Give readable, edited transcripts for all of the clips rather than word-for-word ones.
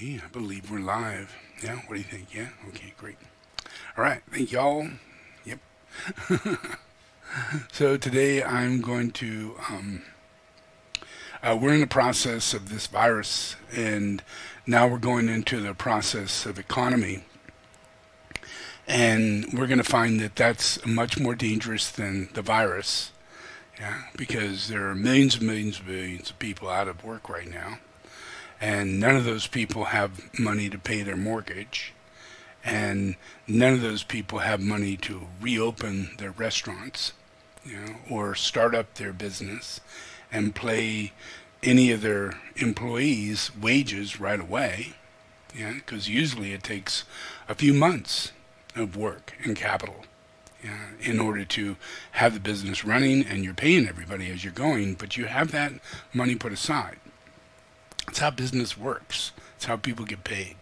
Okay, I believe we're live. Yeah, what do you think? Yeah? Okay, great. All right, thank y'all. Yep. So today I'm going to, we're in the process of this virus, and now we're going into the process of economy. And we're going to find that that's much more dangerous than the virus. Yeah, because there are millions and millions and millions of people out of work right now. And none of those people have money to pay their mortgage, and none of those people have money to reopen their restaurants, or start up their business and pay any of their employees wages right away, because usually it takes a few months of work and capital, in order to have the business running, and you're paying everybody as you're going, but you have that money put aside. That's how business works. It's how people get paid.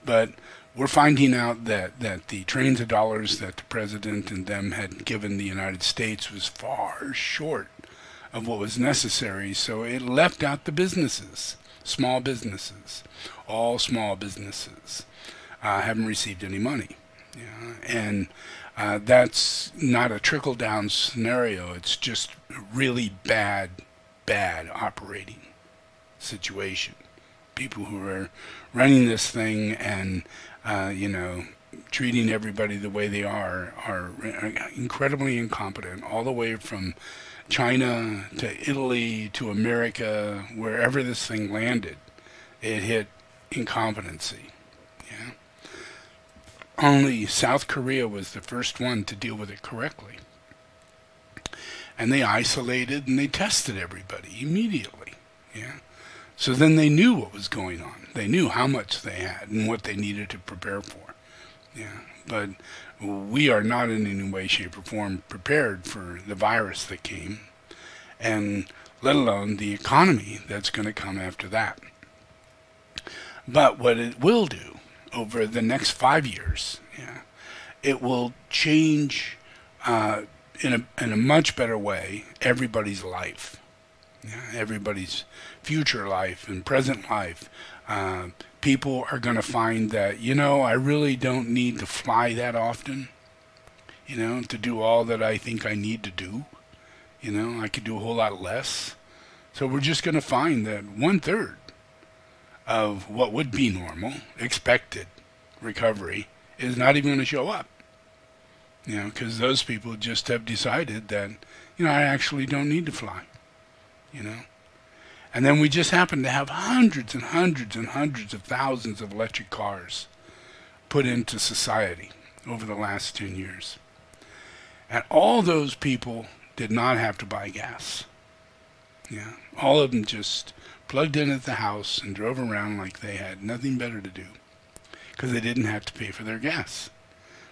But we're finding out that the trillions of dollars that the president and them had given the United States was far short of what was necessary. So it left out the businesses, small businesses. All small businesses haven't received any money. And that's not a trickle-down scenario. It's just really bad operating situation. People who are running this thing and treating everybody the way they are incredibly incompetent, all the way from China to Italy to America. Wherever this thing landed, it hit incompetency. Only South Korea was the first one to deal with it correctly, and they isolated and they tested everybody immediately. So then they knew what was going on. They knew how much they had and what they needed to prepare for. But we are not in any way, shape, or form prepared for the virus that came, and let alone the economy that's going to come after that. But what it will do over the next 5 years, it will change in a much better way everybody's life. Everybody's future life and present life. People are going to find that, I really don't need to fly that often, to do all that I think I need to do. I could do a whole lot less. So we're just going to find that 1/3 of what would be normal, expected recovery, is not even going to show up. Because those people just have decided that, I actually don't need to fly. And then we just happen to have hundreds and hundreds and hundreds of thousands of electric cars put into society over the last 10 years. And all those people did not have to buy gas. All of them just plugged in at the house and drove around like they had nothing better to do, because they didn't have to pay for their gas.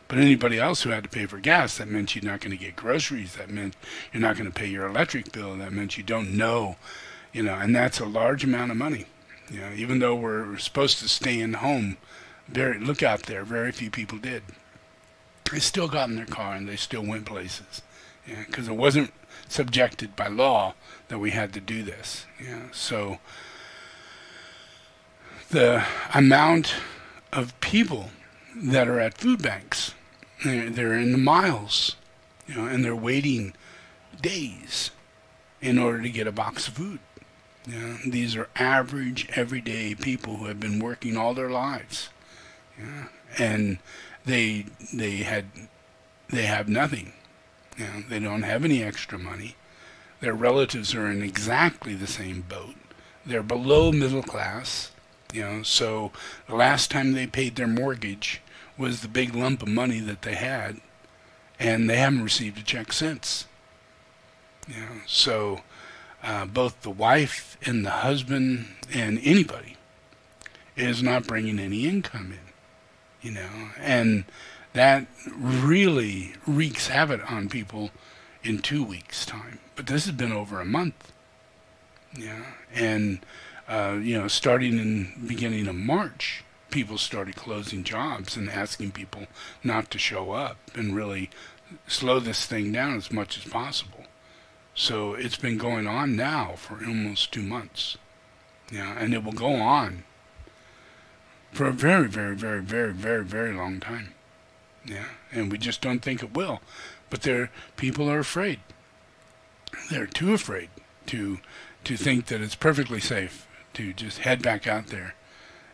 But anybody else who had to pay for gas, that meant you're not going to get groceries. That meant you're not going to pay your electric bill. That meant you don't know, and that's a large amount of money. Even though we're supposed to stay in home, look out there, very few people did. They still got in their car and they still went places, because it wasn't subjected by law that we had to do this. So the amount of people that are at food banks, they're in the miles, and they're waiting days in order to get a box of food. These are average, everyday people who have been working all their lives, and they have nothing. They don't have any extra money. Their relatives are in exactly the same boat. They're below middle class. So the last time they paid their mortgage was the big lump of money that they had, and they haven't received a check since. So both the wife and the husband and anybody is not bringing any income in, and that really wreaks havoc on people in 2 weeks' time. But this has been over a month, and starting in the beginning of March, people started closing jobs and asking people not to show up and really slow this thing down as much as possible. So it's been going on now for almost 2 months. And it will go on for a very, very, very, very, very, very long time. Yeah, and we just don't think it will. But people are afraid. They're too afraid to think that it's perfectly safe to just head back out there,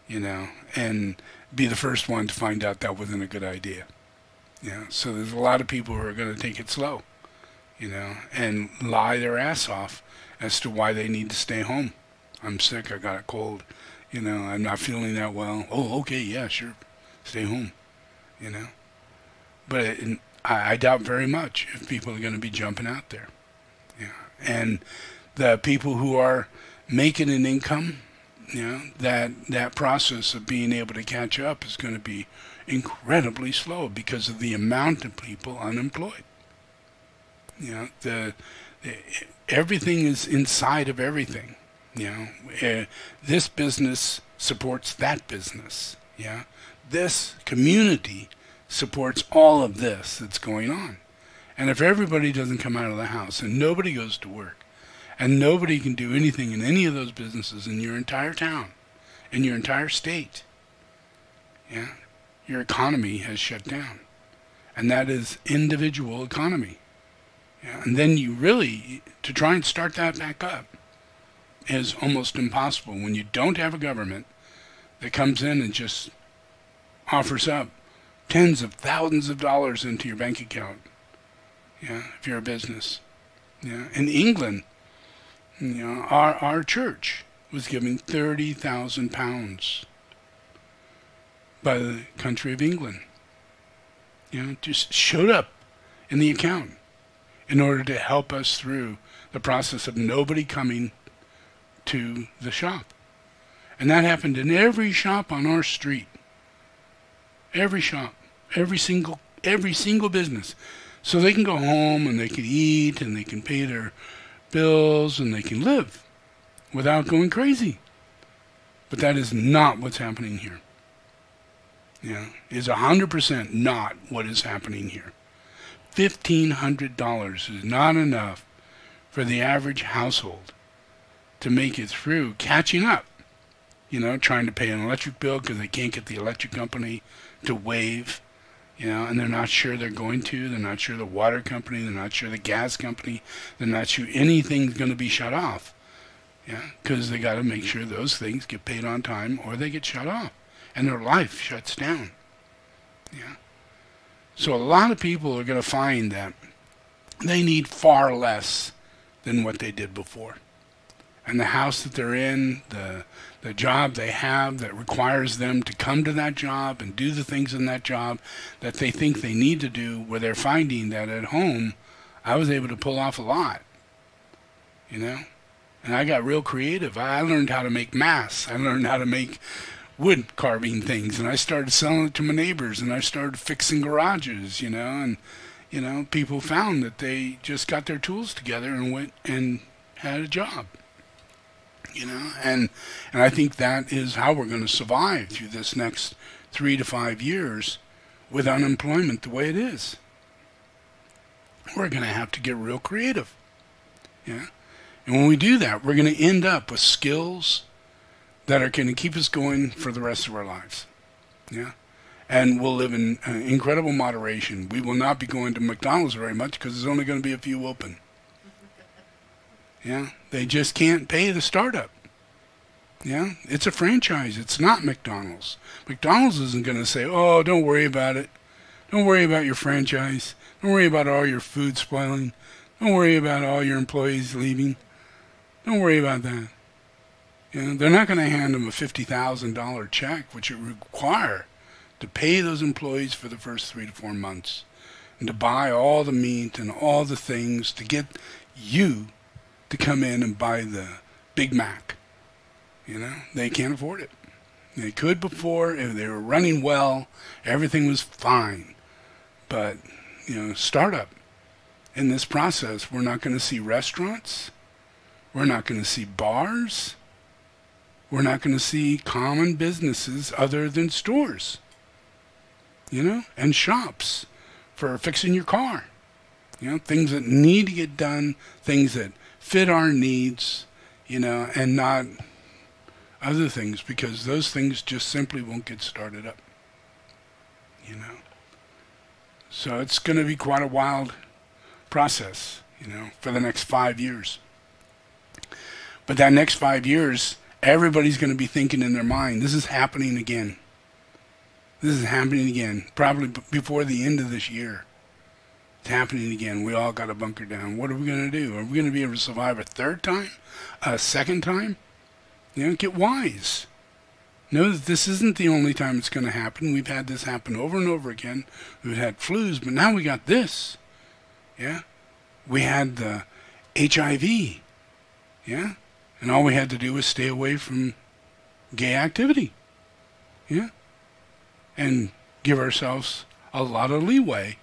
and be the first one to find out that wasn't a good idea. Yeah, so there's a lot of people who are going to take it slow, and lie their ass off as to why they need to stay home. I'm sick, I got a cold, I'm not feeling that well. Oh, okay, yeah, sure, stay home, But I doubt very much if people are going to be jumping out there. Yeah, and the people who are making an income, that process of being able to catch up is going to be incredibly slow because of the amount of people unemployed. Everything is inside of everything. This business supports that business. This community supports all of this that's going on. And if everybody doesn't come out of the house and nobody goes to work and nobody can do anything in any of those businesses in your entire town, in your entire state, your economy has shut down. And that is individual economy. And then to try and start that back up is almost impossible when you don't have a government that comes in and just offers up tens of thousands of dollars into your bank account. If you're a business. In England, our church was giving £30,000 by the country of England. Just showed up in the account in order to help us through the process of nobody coming to the shop. And that happened in every shop on our street. Every shop, every single business. So they can go home and they can eat and they can pay their bills and they can live without going crazy. But that is not what's happening here. Is 100% not what is happening here. $1,500 is not enough for the average household to make it through catching up. Trying to pay an electric bill because they can't get the electric company to waive. And they're not sure they're going to. They're not sure the water company. They're not sure the gas company. They're not sure anything's going to be shut off. Because they got to make sure those things get paid on time or they get shut off. And their life shuts down. So a lot of people are going to find that they need far less than what they did before. And the house that they're in, the job they have that requires them to come to that job and do the things in that job that they think they need to do, where they're finding that at home, I was able to pull off a lot. And I got real creative. I learned how to make masks. I learned how to make wood carving things, and I started selling it to my neighbors, and I started fixing garages, and people found that they just got their tools together and went and had a job. And I think that is how we're going to survive through this next 3 to 5 years with unemployment the way it is. We're going to have to get real creative. And when we do that, we're going to end up with skills that are going to keep us going for the rest of our lives. And we'll live in incredible moderation. We will not be going to McDonald's very much because there's only going to be a few open. They just can't pay the startup. It's a franchise. It's not McDonald's. McDonald's isn't going to say, oh, don't worry about it. Don't worry about your franchise. Don't worry about all your food spoiling. Don't worry about all your employees leaving. Don't worry about that. They're not going to hand them a $50,000 check, which it would require to pay those employees for the first 3 to 4 months and to buy all the meat and all the things to get you to come in and buy the Big Mac. They can't afford it. They could before, if they were running well, everything was fine. But, startup. In this process, we're not going to see restaurants. We're not going to see bars. We're not going to see common businesses other than stores. And shops for fixing your car. Things that need to get done, things that fit our needs, and not other things, because those things just simply won't get started up. You know? So it's going to be quite a wild process, you know, for the next 5 years. But that next 5 years, everybody's going to be thinking in their mind, this is happening again. This is happening again, probably before the end of this year. It's happening again. We all got to bunker down. What are we going to do? Are we going to be able to survive a third time? A second time? You know, get wise. Know that this isn't the only time it's going to happen. We've had this happen over and over again. We've had flus, but now we got this. Yeah? We had the HIV. Yeah? And all we had to do was stay away from gay activity. Yeah? And give ourselves a lot of leeway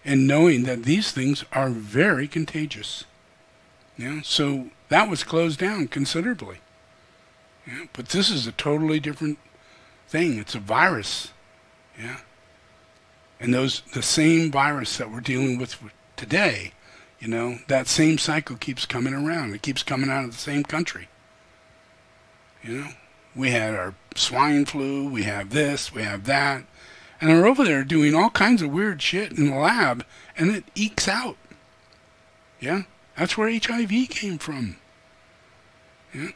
in knowing that these things are very contagious. Yeah? So that was closed down considerably. Yeah? But this is a totally different thing. It's a virus. Yeah? And the same virus that we're dealing with today, you know, that same cycle keeps coming around. It keeps coming out of the same country. You know, we had our swine flu, we have this, we have that, and they're over there doing all kinds of weird shit in the lab, and it ekes out. Yeah, that's where HIV came from. Yeah,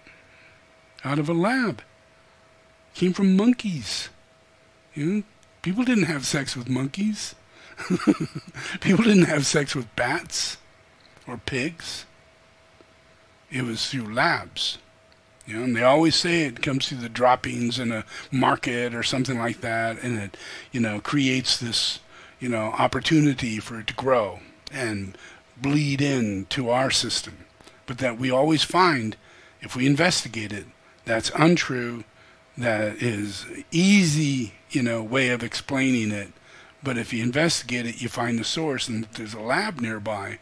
out of a lab. Came from monkeys. You know, people didn't have sex with monkeys. People didn't have sex with bats or pigs. It was through labs. You know, and they always say it comes through the droppings in a market or something like that, and it, you know, creates this, you know, opportunity for it to grow and bleed into our system. But that we always find, if we investigate it, that's untrue, that is easy, you know, way of explaining it. But if you investigate it, you find the source, and there's a lab nearby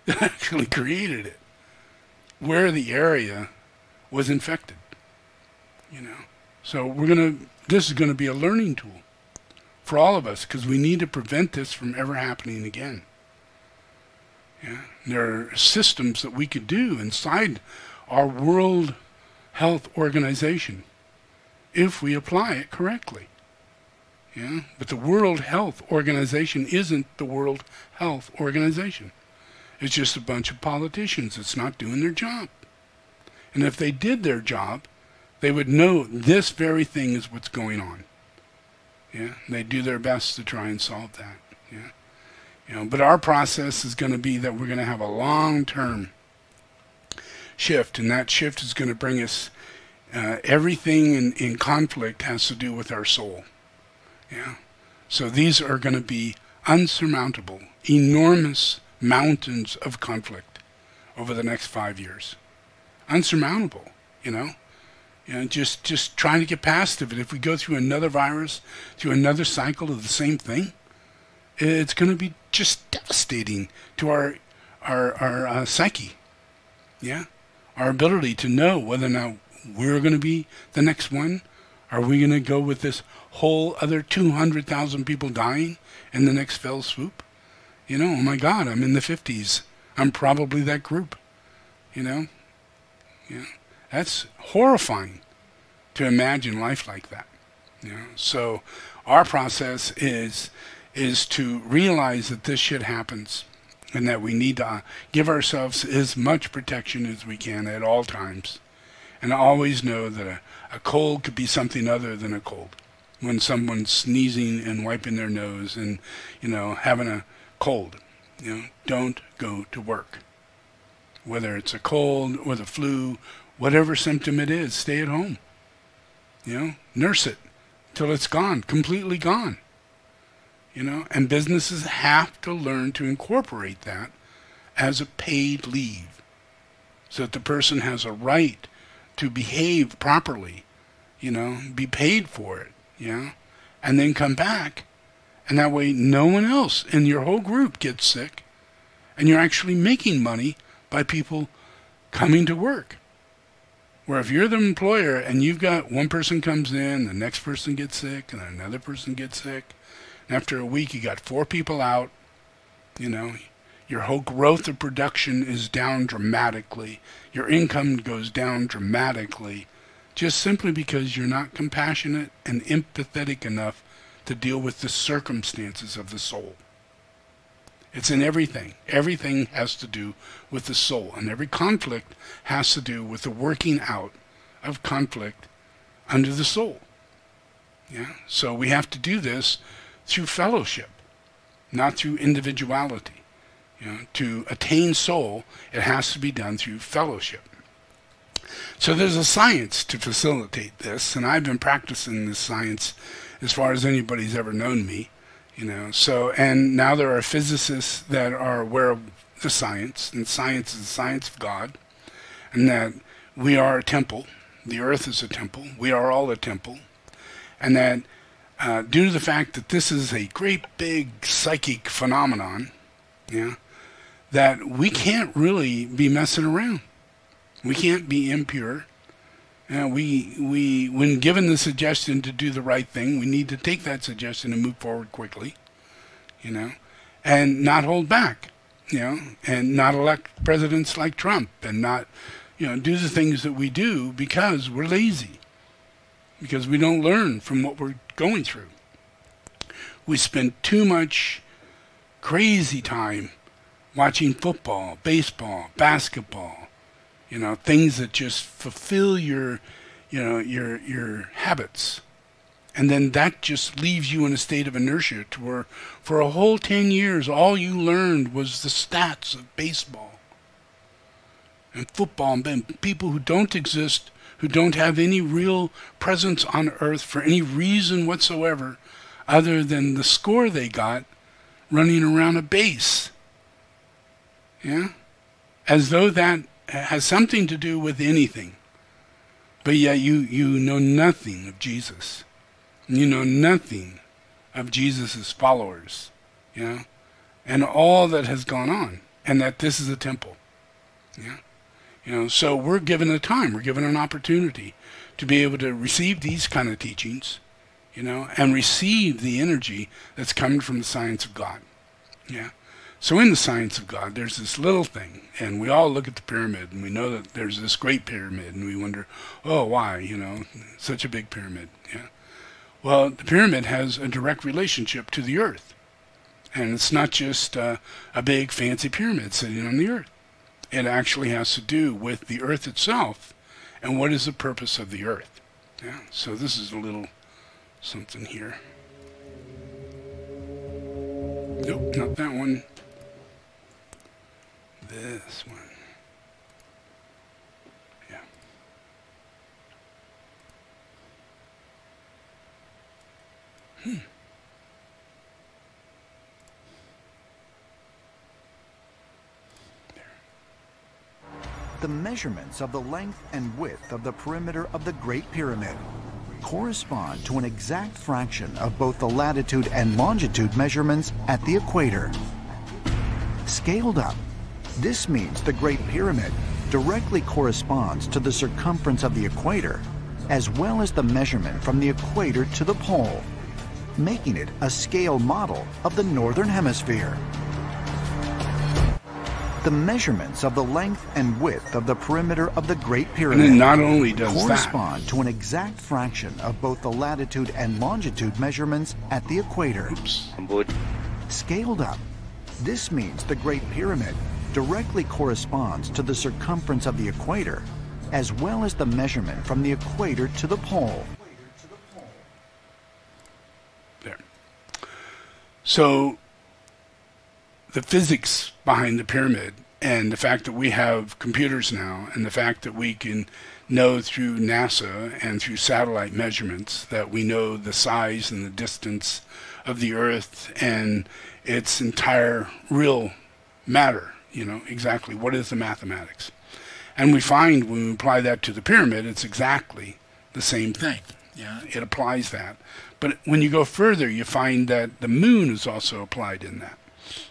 that actually created it, where the area was infected. You know, so this is gonna be a learning tool for all of us, because we need to prevent this from ever happening again. Yeah, there are systems that we could do inside our World Health Organization if we apply it correctly. Yeah, but the World Health Organization isn't the World Health Organization. It's just a bunch of politicians that's not doing their job. And if they did their job, they would know this very thing is what's going on. Yeah, they do their best to try and solve that. Yeah, you know, but our process is going to be that we're going to have a long-term shift, and that shift is going to bring us everything in conflict has to do with our soul. Yeah, so these are going to be unsurmountable, enormous mountains of conflict over the next 5 years. Unsurmountable, you know. You know, just trying to get past it. If we go through another virus, through another cycle of the same thing, it's going to be just devastating to our psyche. Yeah, our ability to know whether or not we're going to be the next one. Are we going to go with this whole other 200,000 people dying in the next fell swoop? You know, oh my God, I'm in the 50s. I'm probably that group. You know? Yeah. That's horrifying to imagine life like that. You know? So our process is to realize that this shit happens, and that we need to give ourselves as much protection as we can at all times. And always know that a cold could be something other than a cold. When someone's sneezing and wiping their nose and, you know, having a cold, you know, don't go to work. Whether it's a cold or the flu, whatever symptom it is, stay at home. You know, nurse it till it's gone, completely gone. You know, and businesses have to learn to incorporate that as a paid leave, so that the person has a right to behave properly, you know, be paid for it, you know, and then come back. And that way no one else in your whole group gets sick, and you're actually making money by people coming to work. Where if you're the employer and you've got one person comes in, the next person gets sick, and another person gets sick, and after a week you got 4 people out, you know, your whole growth of production is down dramatically. Your income goes down dramatically. just simply because you're not compassionate and empathetic enough to deal with the circumstances of the soul. It's in everything. Everything has to do with the soul, and every conflict has to do with the working out of conflict under the soul. Yeah? So we have to do this through fellowship, not through individuality. You know, to attain soul, it has to be done through fellowship. So there's a science to facilitate this, and I've been practicing this science as far as anybody's ever known me. You know, so, and now there are physicists that are aware of the science, and science is the science of God, and that we are a temple, the earth is a temple, we are all a temple, and that due to the fact that this is a great big psychic phenomenon, yeah, that we can't really be messing around. We can't be impure. When given the suggestion to do the right thing, we need to take that suggestion and move forward quickly, you know, and not hold back, you know, and not elect presidents like Trump, and not, you know, do the things that we do because we're lazy, because we don't learn from what we're going through. We spend too much crazy time watching football, baseball, basketball, you know, things that just fulfill your, you know, your habits. And then that just leaves you in a state of inertia to where for a whole 10 years, all you learned was the stats of baseball and football, and people who don't exist, who don't have any real presence on earth for any reason whatsoever other than the score they got running around a base. Yeah? As though that has something to do with anything. But yet you know nothing of Jesus. You know nothing of Jesus' followers. You know? And all that has gone on. And that this is a temple. Yeah? You know, so we're given a time, we're given an opportunity to be able to receive these kind of teachings, you know, and receive the energy that's coming from the science of God. Yeah? So in the science of God, there's this little thing, and we all look at the pyramid, and we know that there's this great pyramid, and we wonder, oh, why, you know, such a big pyramid. Yeah. Well, the pyramid has a direct relationship to the earth, and it's not just a big fancy pyramid sitting on the earth. It actually has to do with the earth itself, and what is the purpose of the earth. Yeah. So this is a little something here. Nope, not that one. This one. Yeah. There. The measurements of the length and width of the perimeter of the Great Pyramid correspond to an exact fraction of both the latitude and longitude measurements at the equator. Scaled up, this means the Great Pyramid directly corresponds to the circumference of the equator, as well as the measurement from the equator to the pole, making it a scale model of the Northern Hemisphere. The measurements of the length and width of the perimeter of the Great Pyramid not only does correspond to an exact fraction of both the latitude and longitude measurements at the equator. Scaled up, this means the Great Pyramid directly corresponds to the circumference of the equator, as well as the measurement from the equator to the pole. There. So the physics behind the pyramid, and the fact that we have computers now, and the fact that we can know through NASA and through satellite measurements that we know the size and the distance of the earth and its entire real matter, you know, exactly what is the mathematics. And we find when we apply that to the pyramid, it's exactly the same thing. Yeah, it applies that. But when you go further, you find that the moon is also applied in that.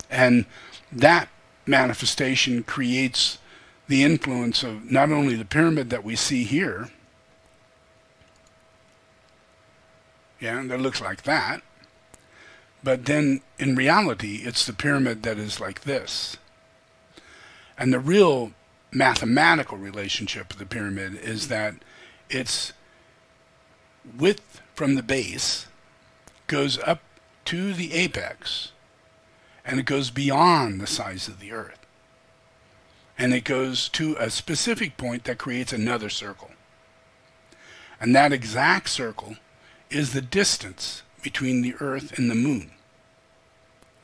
And that manifestation creates the influence of not only the pyramid that we see here, yeah, that looks like that, but then in reality, it's the pyramid that is like this. And the real mathematical relationship of the pyramid is that its width from the base goes up to the apex, and it goes beyond the size of the Earth. And it goes to a specific point that creates another circle. And that exact circle is the distance between the Earth and the Moon.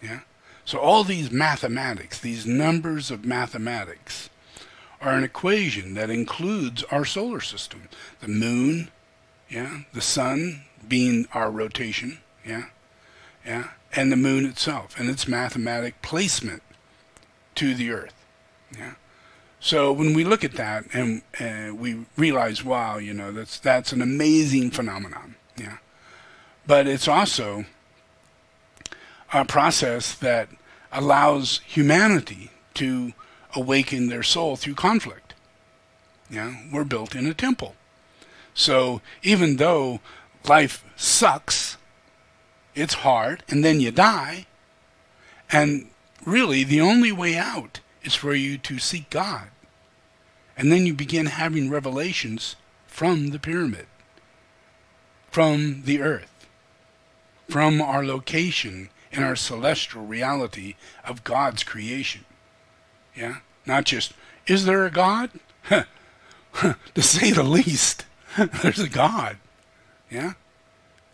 Yeah? So all these mathematics, these numbers of mathematics, are an equation that includes our solar system. The Moon, yeah, the Sun being our rotation, yeah, and the Moon itself and its mathematic placement to the Earth. Yeah. So when we look at that and we realize, wow, you know, that's an amazing phenomenon. Yeah. But it's also a process that allows humanity to awaken their soul through conflict. Yeah. We're built in a temple. So even though life sucks, it's hard, and then you die, and really the only way out is for you to seek God. And then you begin having revelations from the pyramid, from the Earth, from our location in our celestial reality of God's creation. Yeah? Not just, is there a God? To say the least, there's a God. Yeah?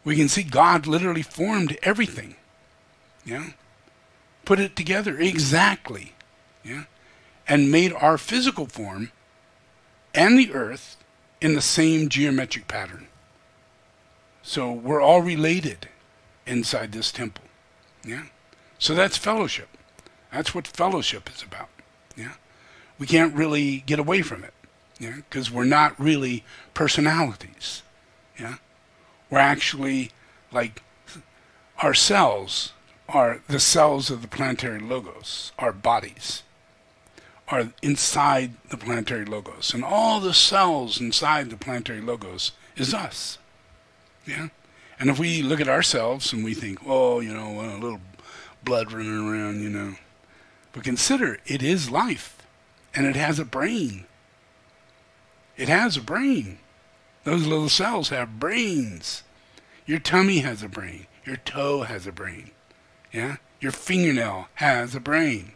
We can see God literally formed everything. Yeah? Put it together exactly. Yeah? And made our physical form and the Earth in the same geometric pattern. So we're all related inside this temple. Yeah? So that's fellowship. That's what fellowship is about. Yeah? We can't really get away from it. Yeah? Because we're not really personalities. Yeah? We're actually like our cells are the cells of the planetary logos, our bodies are inside the planetary logos, and all the cells inside the planetary logos is us. Yeah? And if we look at ourselves and we think, oh, you know, a little blood running around, you know, but consider it is life, and it has a brain. It has a brain. Those little cells have brains. Your tummy has a brain. Your toe has a brain. Yeah? Your fingernail has a brain.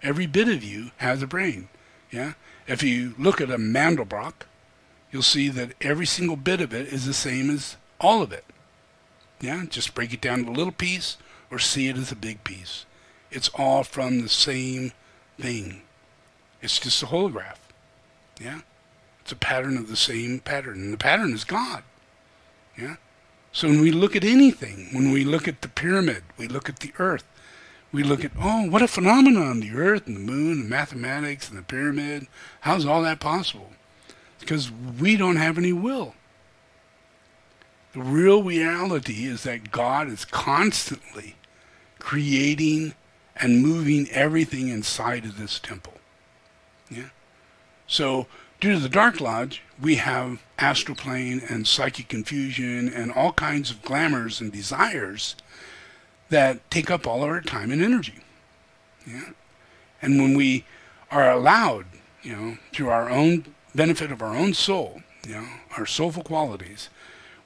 Every bit of you has a brain. Yeah? If you look at a Mandelbrot, you'll see that every single bit of it is the same as all of it. Yeah? Just break it down to a little piece or see it as a big piece. It's all from the same thing. It's just a holograph. Yeah? It's a pattern of the same pattern. And the pattern is God. Yeah? So when we look at anything, when we look at the pyramid, we look at the Earth, we look at, oh, what a phenomenon, the Earth and the Moon, and mathematics and the pyramid. How's all that possible? Because we don't have any will. The real reality is that God is constantly creating and moving everything inside of this temple. Yeah? So due to the Dark Lodge, we have astral plane and psychic confusion and all kinds of glamours and desires that take up all of our time and energy. Yeah? And when we are allowed, you know, through our own benefit of our own soul, you know, our soulful qualities,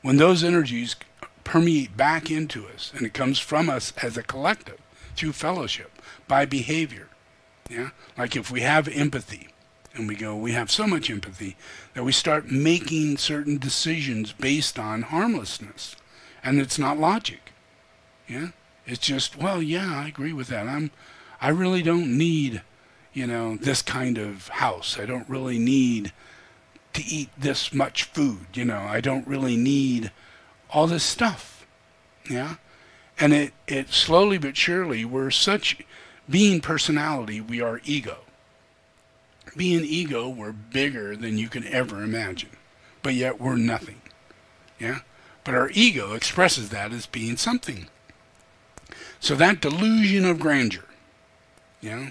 when those energies permeate back into us, and it comes from us as a collective, through fellowship, by behavior. Yeah? Like if we have empathy, and we go, we have so much empathy that we start making certain decisions based on harmlessness. And it's not logic. Yeah? It's just, well, yeah, I agree with that. I really don't need, you know, this kind of house. I don't really need to eat this much food. You know, I don't really need all this stuff. Yeah? And it slowly but surely, we're such, being personality, we are ego. Being ego, we're bigger than you can ever imagine. But yet we're nothing. Yeah? But our ego expresses that as being something. So that delusion of grandeur, you know,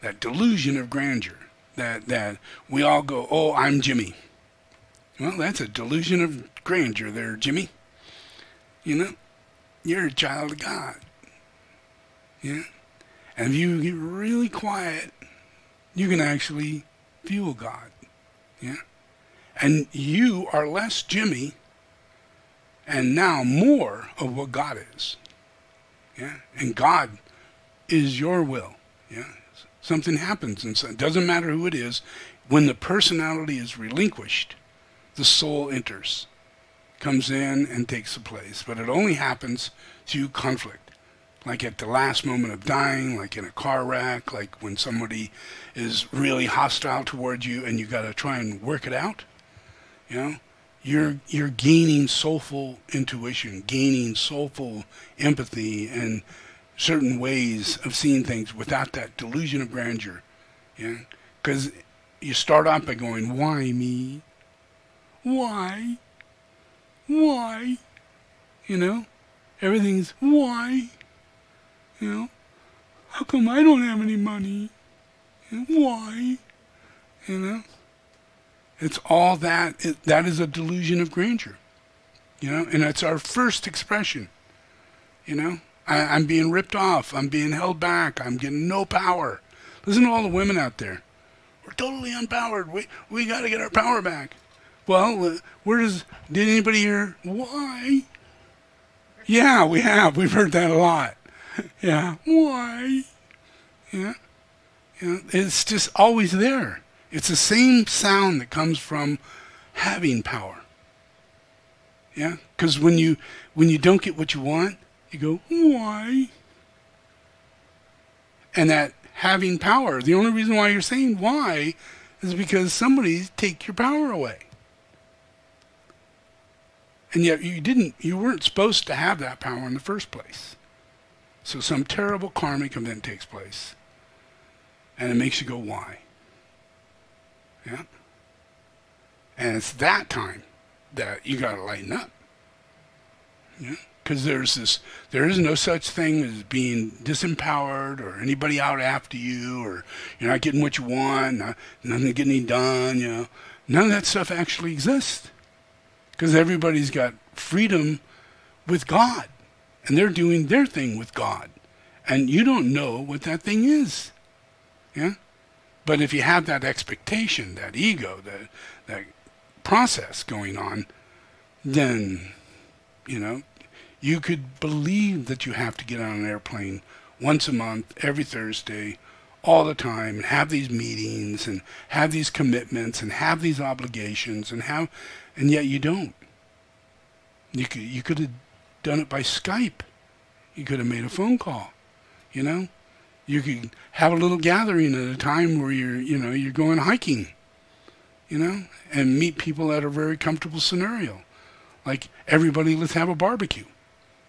that delusion of grandeur, that we all go, oh, I'm Jimmy. Well, that's a delusion of grandeur there, Jimmy. You know, you're a child of God. Yeah? And if you get really quiet, you can actually feel God. Yeah? And you are less Jimmy and now more of what God is. Yeah? And God is your will. Yeah? Something happens, and so it doesn't matter who it is. When the personality is relinquished, the soul enters, comes in and takes a place. But it only happens through conflict. Like at the last moment of dying, like in a car wreck, like when somebody is really hostile towards you and you got to try and work it out. You know, you're gaining soulful intuition, gaining soulful empathy and certain ways of seeing things without that delusion of grandeur. Yeah, because you start off by going, why me? Why? Why? You know, everything's why? You know, how come I don't have any money? Why? You know, it's all that. That is a delusion of grandeur. You know, and it's our first expression. You know, I'm being ripped off. I'm being held back. I'm getting no power. Listen to all the women out there. We're totally unpowered. We got to get our power back. Well, did anybody hear why? Yeah, we have. We've heard that a lot. Yeah, why? Yeah, it's just always there. It's the same sound that comes from having power. Yeah, because when you don't get what you want, you go, why? And that having power, the only reason why you're saying why is because somebody take your power away. And yet you weren't supposed to have that power in the first place. So some terrible karmic event takes place. And it makes you go, why? Yeah? And it's that time that you got to lighten up. Yeah? Because there is no such thing as being disempowered or anybody out after you or you're not getting what you want, nothing getting done, you know. None of that stuff actually exists. Because everybody's got freedom with God. And they're doing their thing with God. And you don't know what that thing is. Yeah? But if you have that expectation, that ego, that process going on, then, you know, you could believe that you have to get on an airplane once a month, every Thursday, all the time, and have these meetings, and have these commitments, and have these obligations, and yet you don't. You could have done it by Skype. You could have made a phone call, you know. You could have a little gathering at a time where you're going hiking, you know, and meet people at a very comfortable scenario. Like everybody, let's have a barbecue,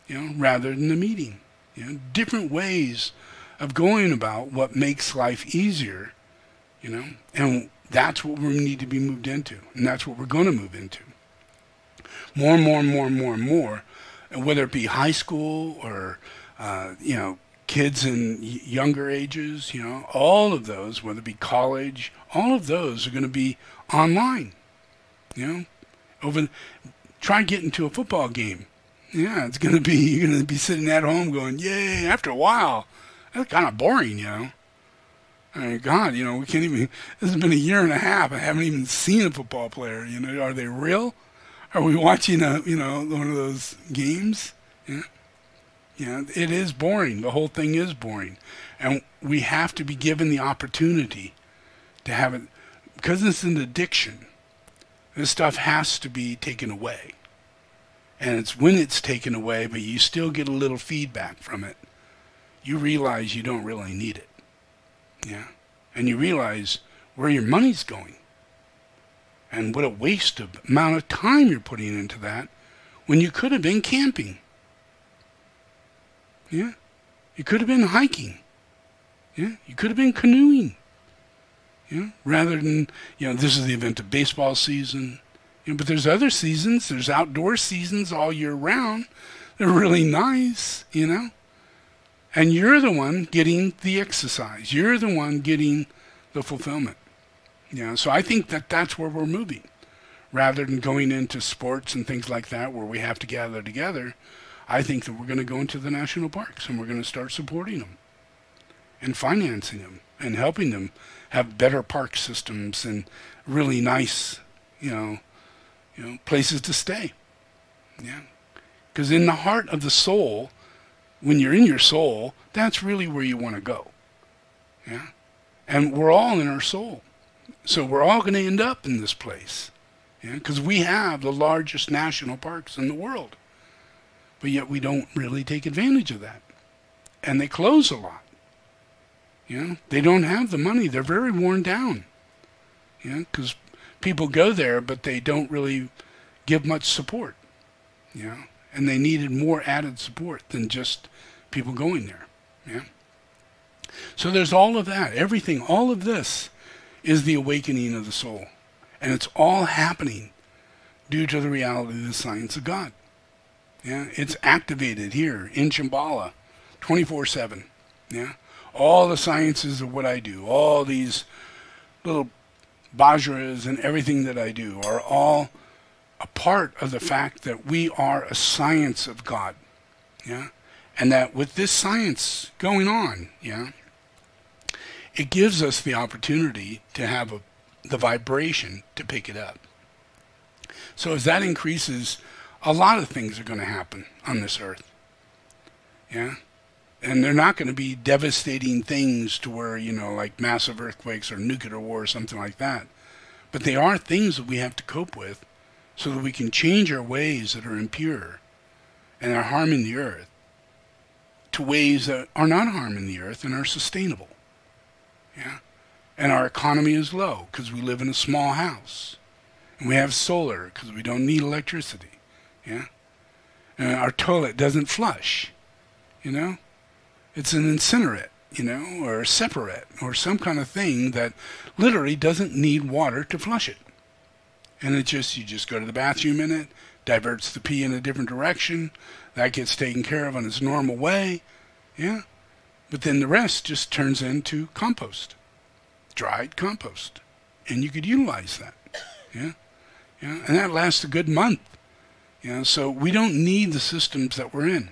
you know, rather than a meeting. You know, different ways of going about what makes life easier, you know, and that's what we need to be moved into, and that's what we're going to move into. More and more and more and more and more, and whether it be high school or, you know, kids in younger ages, you know, all of those, whether it be college, all of those are going to be online, you know. Try getting to a football game. Yeah, it's going to be, you're going to be sitting at home going, yay, after a while. That's kind of boring, you know. I mean, God, you know, we can't even, this has been a year and a half. I haven't even seen a football player, you know. Are they real? Are we watching one of those games? Yeah. Yeah, it is boring. The whole thing is boring. And we have to be given the opportunity to have it, because it's an addiction, this stuff has to be taken away. And it's when it's taken away, but you still get a little feedback from it, you realize you don't really need it. Yeah. And you realize where your money's going. And what a waste of amount of time you're putting into that when you could have been camping. Yeah. You could have been hiking. Yeah. You could have been canoeing. Yeah. Rather than, you know, this is the event of baseball season. You know, but there's other seasons. There's outdoor seasons all year round. They're really nice, you know. And you're the one getting the exercise. You're the one getting the fulfillment. You know, so I think that that's where we're moving. Rather than going into sports and things like that where we have to gather together, I think that we're going to go into the national parks and we're going to start supporting them and financing them and helping them have better park systems and really nice, places to stay. Yeah. Because in the heart of the soul, when you're in your soul, that's really where you want to go. Yeah. And we're all in our soul. So we're all going to end up in this place. Yeah. Because we have the largest national parks in the world. But yet we don't really take advantage of that. And they close a lot. They don't have the money. They're very worn down. Because people go there, but they don't really give much support. And they needed more added support than just people going there. Yeah. So there's all of that. Everything, all of this is the awakening of the soul. And it's all happening due to the reality of the science of God. Yeah. It's activated here in Shambhala 24/7. Yeah. All the sciences of what I do, all these little bajras and everything that I do are all a part of the fact that we are a science of God. Yeah. And that with this science going on, yeah, it gives us the opportunity to have the vibration to pick it up. So as that increases, a lot of things are going to happen on this earth. Yeah. And they're not going to be devastating things to where, like massive earthquakes or nuclear war or something like that. But they are things that we have to cope with so that we can change our ways that are impure and are harming the earth to ways that are not harming the earth and are sustainable. Yeah. And our economy is low because we live in a small house. And we have solar because we don't need electricity. Yeah. And our toilet doesn't flush. It's an incinerate, or a separate, or some kind of thing that literally doesn't need water to flush it. And you just go to the bathroom in it, diverts the pee in a different direction, that gets taken care of in its normal way, yeah. But then the rest just turns into compost, dried compost, and you could utilize that, yeah. And that lasts a good month, so we don't need the systems that we're in.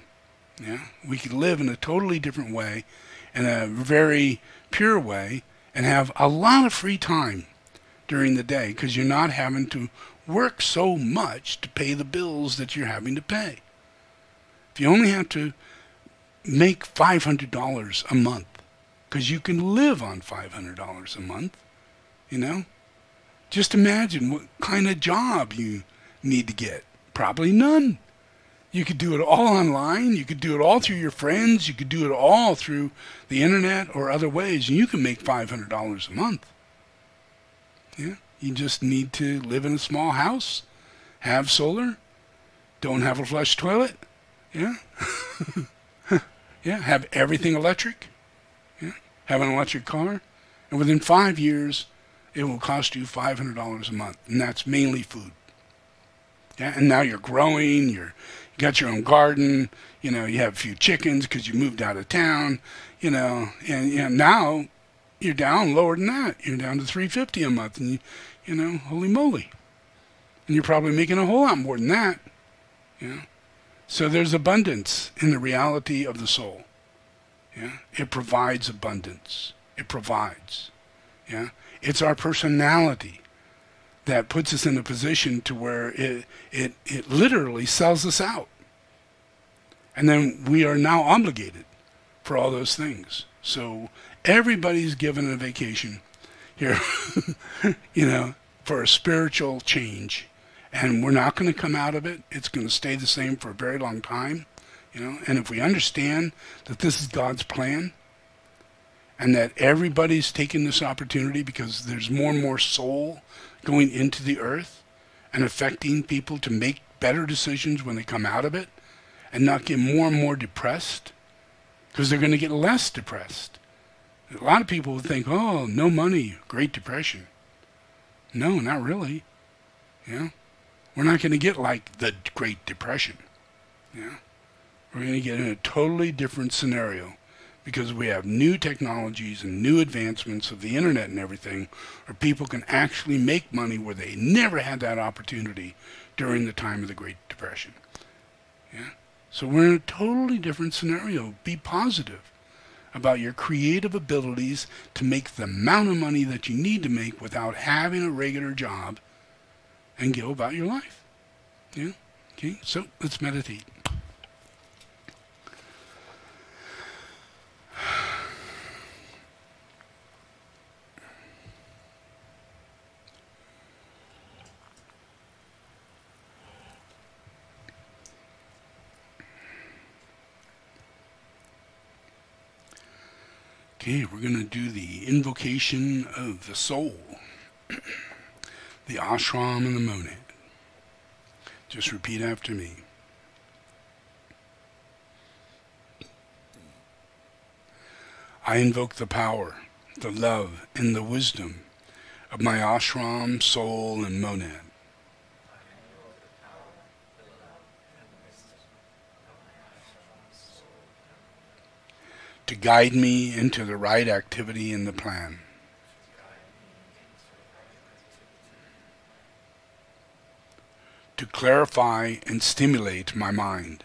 Yeah, we could live in a totally different way, in a very pure way, and have a lot of free time during the day because you're not having to work so much to pay the bills that you're having to pay. If you only have to make $500 a month, because you can live on $500 a month, just imagine what kind of job you need to get. Probably none. You could do it all online. You could do it all through your friends. You could do it all through the internet or other ways. And you can make $500 a month. Yeah. You just need to live in a small house, have solar, don't have a flush toilet. Yeah. Yeah. Have everything electric. Yeah. Have an electric car. And within 5 years, it will cost you $500 a month. And that's mainly food. Yeah. And now you're growing. You got your own garden, you have a few chickens because you moved out of town, and now you're down lower than that. You're down to $350 a month, and holy moly. And you're probably making a whole lot more than that. Yeah. So there's abundance in the reality of the soul. Yeah. It provides abundance. It provides. Yeah. It's our personality that puts us in a position to where it literally sells us out. And then we are now obligated for all those things. So everybody's given a vacation here, for a spiritual change. And we're not going to come out of it. It's going to stay the same for a very long time. And if we understand that this is God's plan, and that everybody's taking this opportunity because there's more and more soul going into the earth and affecting people to make better decisions when they come out of it and not get more and more depressed, because they're going to get less depressed. A lot of people would think, oh, no money, Great Depression. No, not really. Yeah. We're not going to get like the Great Depression. Yeah. We're going to get in a totally different scenario, because we have new technologies and new advancements of the internet and everything, where people can actually make money where they never had that opportunity during the time of the Great Depression. Yeah. So we're in a totally different scenario. Be positive about your creative abilities to make the amount of money that you need to make without having a regular job and go about your life. Yeah? Okay, so let's meditate. Okay, we're going to do the invocation of the soul, the ashram and the monad. Just repeat after me. I invoke the power, the love, and the wisdom of my ashram, soul, and monad. To guide me into the right activity in the plan. To clarify and stimulate my mind.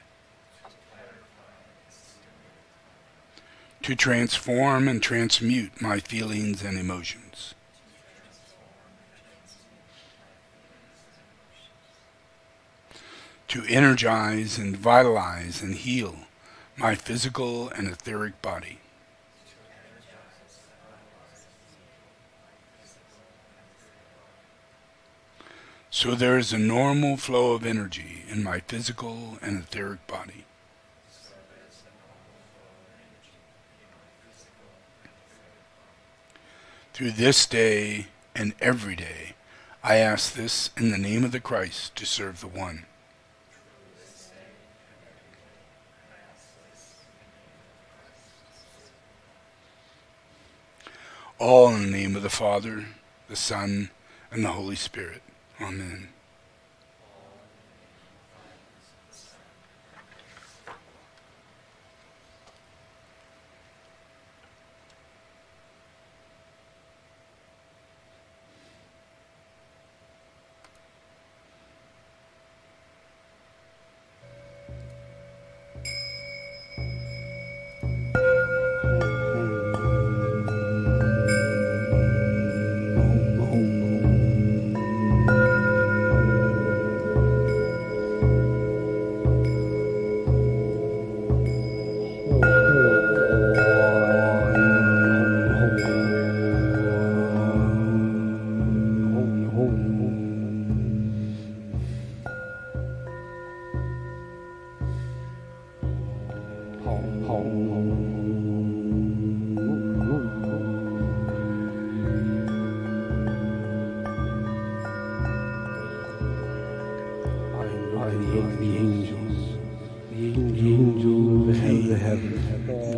To transform and transmute my feelings and emotions. To energize and vitalize and heal my physical and etheric body. So there is a normal flow of energy in my physical and etheric body. Through this day and every day, I ask this in the name of the Christ to serve the One. All in the name of the Father, the Son, and the Holy Spirit. Amen.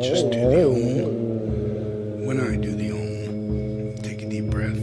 Just do the Om. When I do the Om, take a deep breath.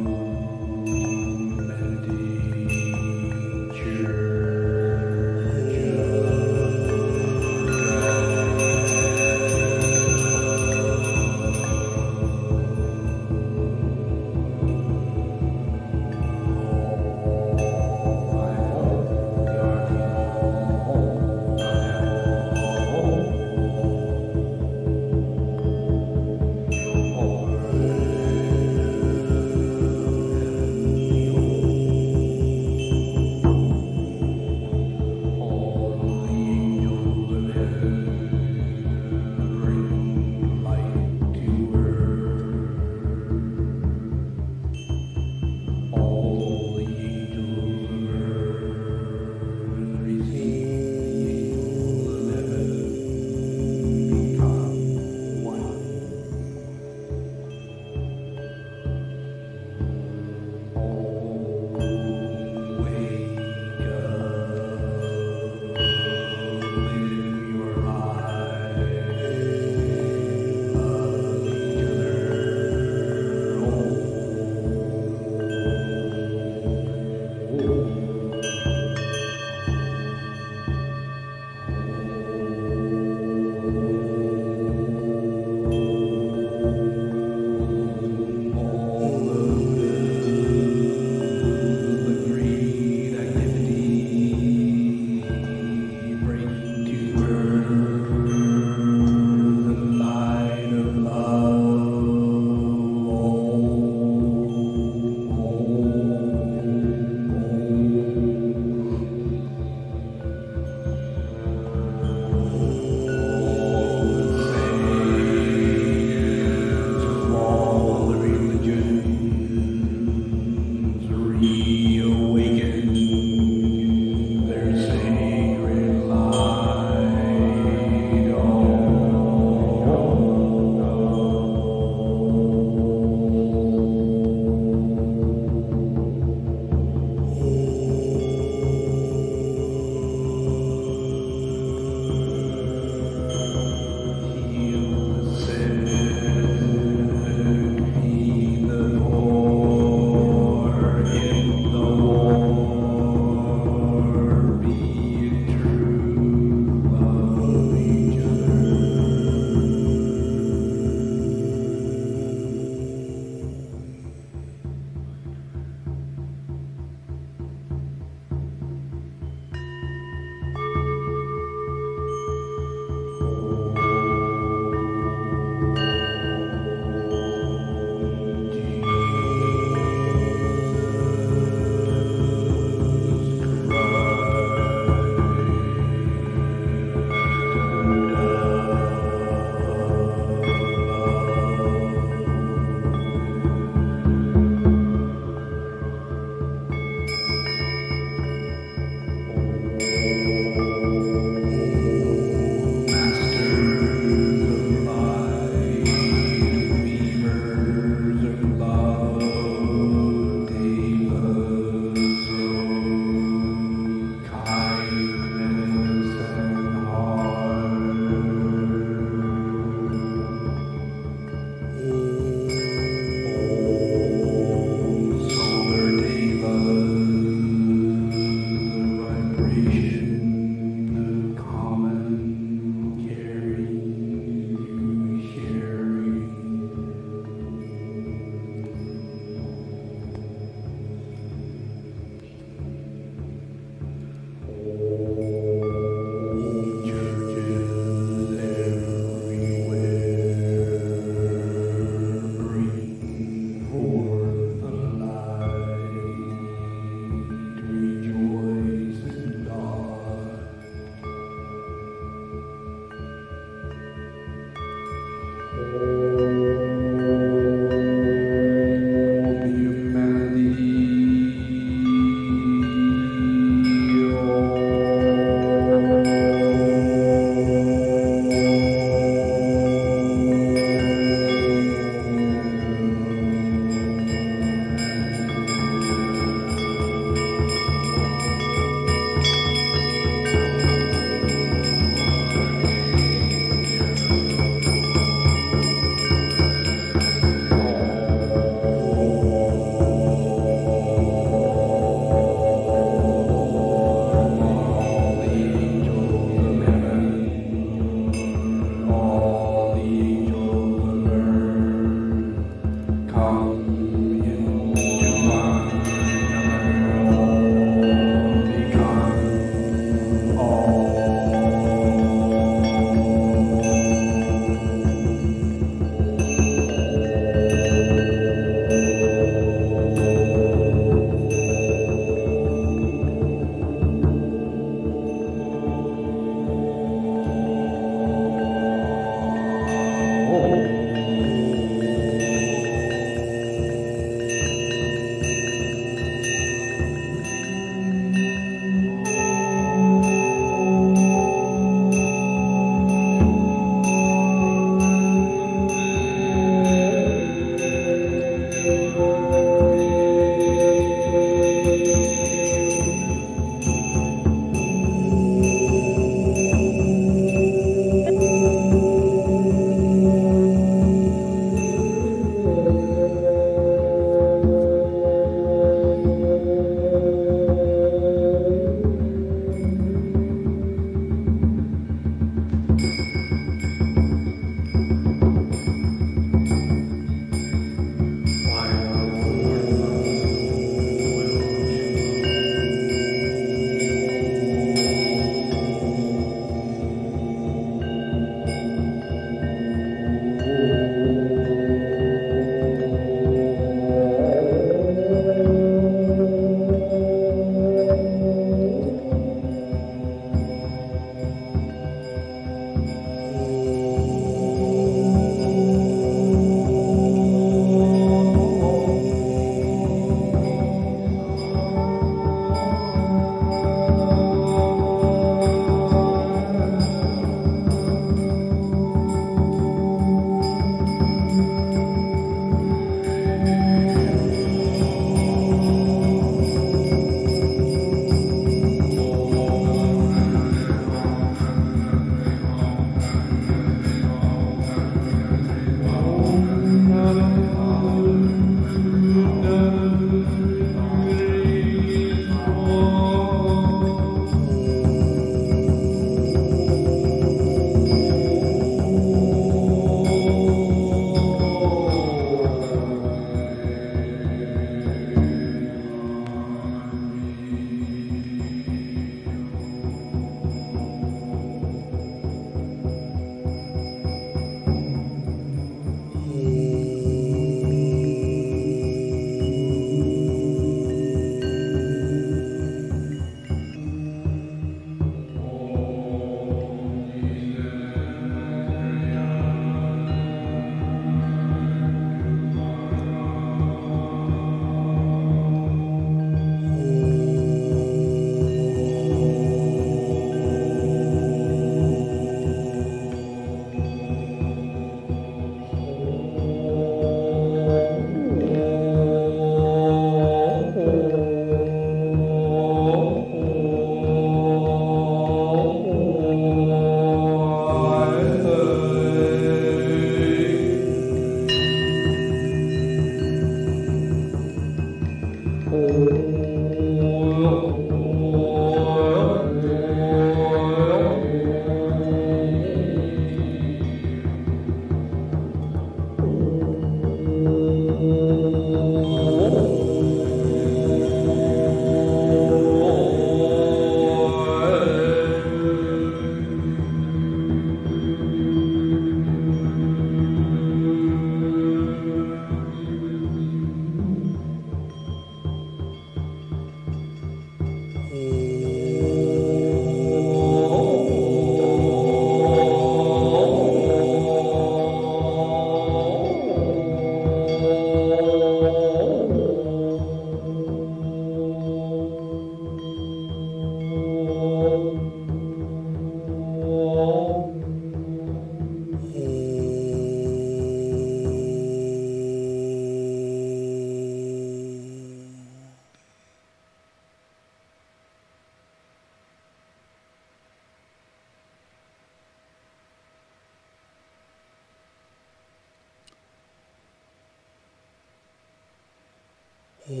Okay,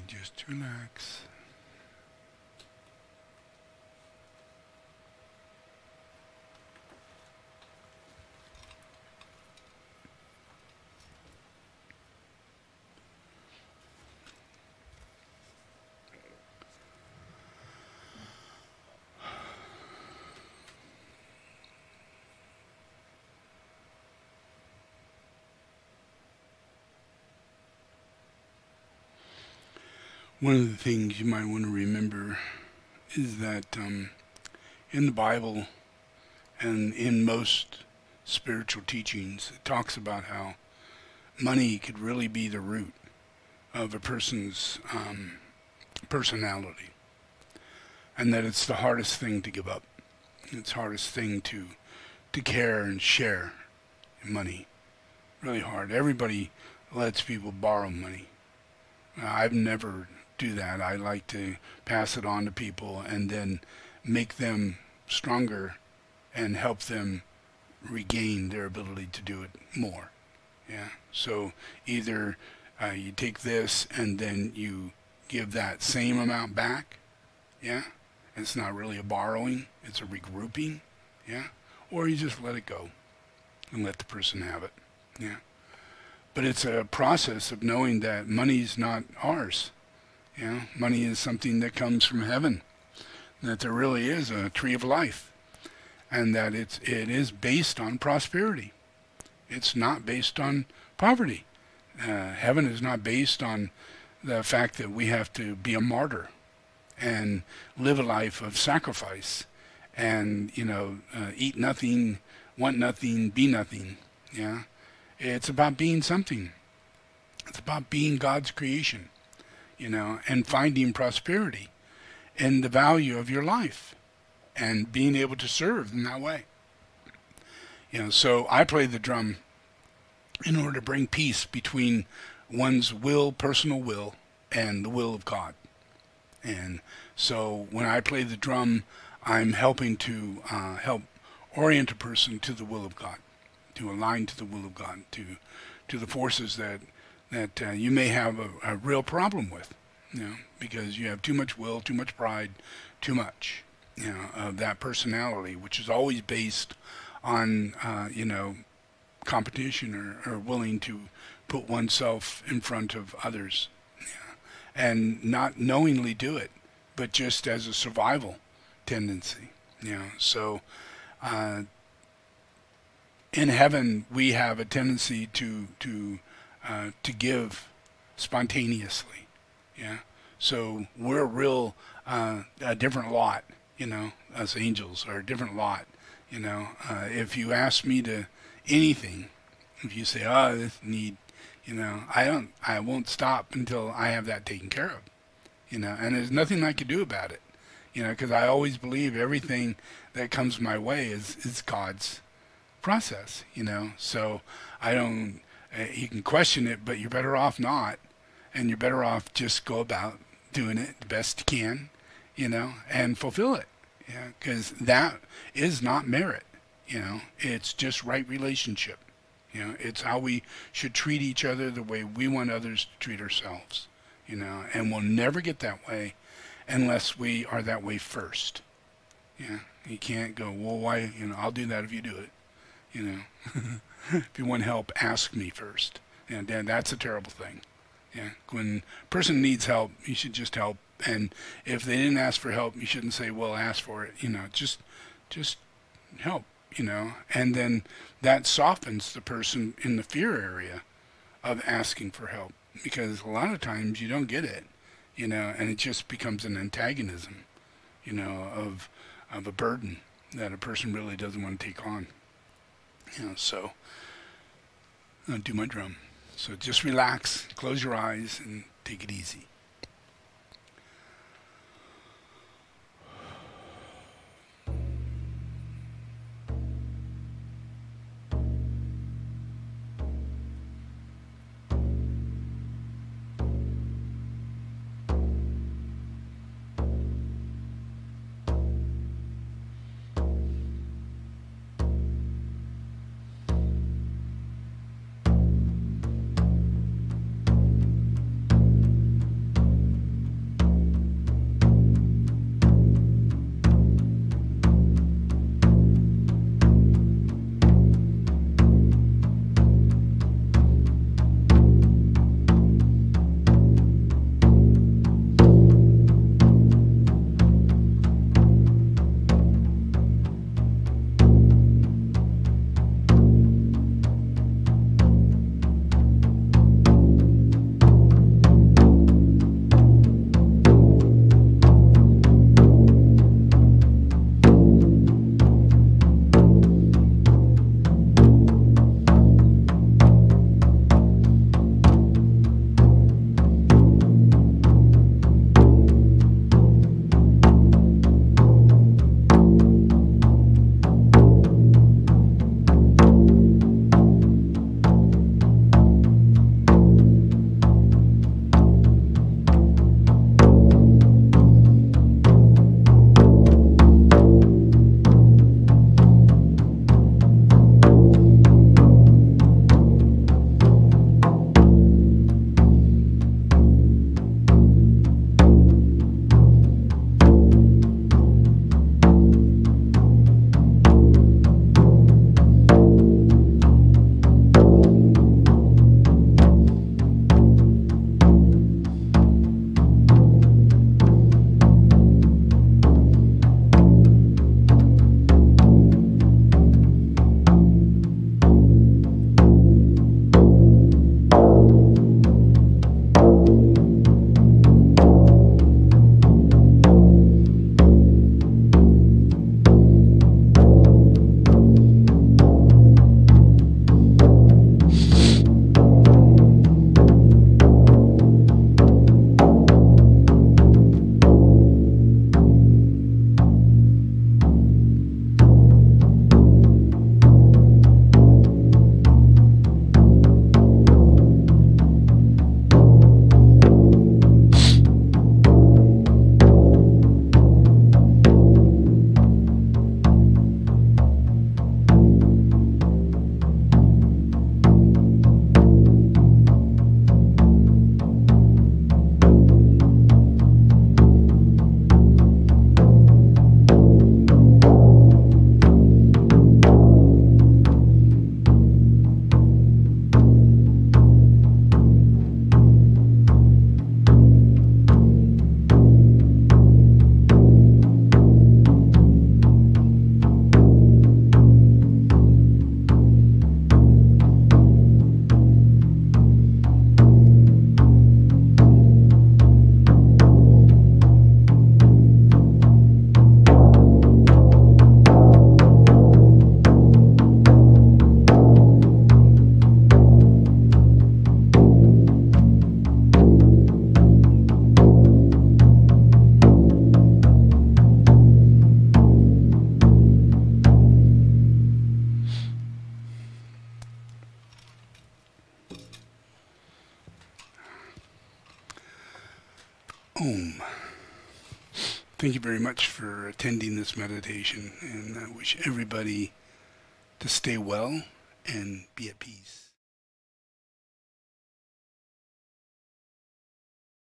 just relax. One of the things you might want to remember is that in the Bible and in most spiritual teachings, it talks about how money could really be the root of a person's personality, and that it's the hardest thing to give up. It's the hardest thing to care and share money. Really hard. Everybody lets people borrow money. I've never do that. I like to pass it on to people and then make them stronger and help them regain their ability to do it more. Yeah. So either you take this and then you give that same amount back. Yeah. It's not really a borrowing. It's a regrouping. Yeah. Or you just let it go and let the person have it. Yeah. But it's a process of knowing that money's not ours. You know, money is something that comes from heaven. That there really is a tree of life, and that it is based on prosperity. It's not based on poverty. Heaven is not based on the fact that we have to be a martyr and live a life of sacrifice, and eat nothing, want nothing, be nothing. Yeah. It's about being something. It's about being God's creation, and finding prosperity in the value of your life and being able to serve in that way. So I play the drum in order to bring peace between one's will, personal will, and the will of God. And so when I play the drum, I'm helping to help orient a person to the will of God, to align to the will of God, to the forces that you may have a real problem with, because you have too much will, too much pride, too much, of that personality, which is always based on, competition or willing to put oneself in front of others, and not knowingly do it, but just as a survival tendency, So, in heaven, we have a tendency to give spontaneously, So we're a different lot, us angels are a different lot, If you ask me to anything, if you say, "Oh, this need," I won't stop until I have that taken care of, And there's nothing I can do about it, because I always believe everything that comes my way is God's process, So I don't. You can question it, but you're better off not, and you're better off just go about doing it the best you can, and fulfill it, because that is not merit, it's just right relationship, it's how we should treat each other the way we want others to treat ourselves, and we'll never get that way unless we are that way first. You can't go, well, why, I'll do that if you do it, If you want help, ask me first. And that's a terrible thing. When a person needs help, you should just help. And if they didn't ask for help, you shouldn't say, well, ask for it. Just help, And then that softens the person in the fear area of asking for help. Because a lot of times you don't get it, and it just becomes an antagonism, of a burden that a person really doesn't want to take on. So I'll do my drum. So just relax, close your eyes, and take it easy. Om. Thank you very much for attending this meditation, and I wish everybody to stay well and be at peace.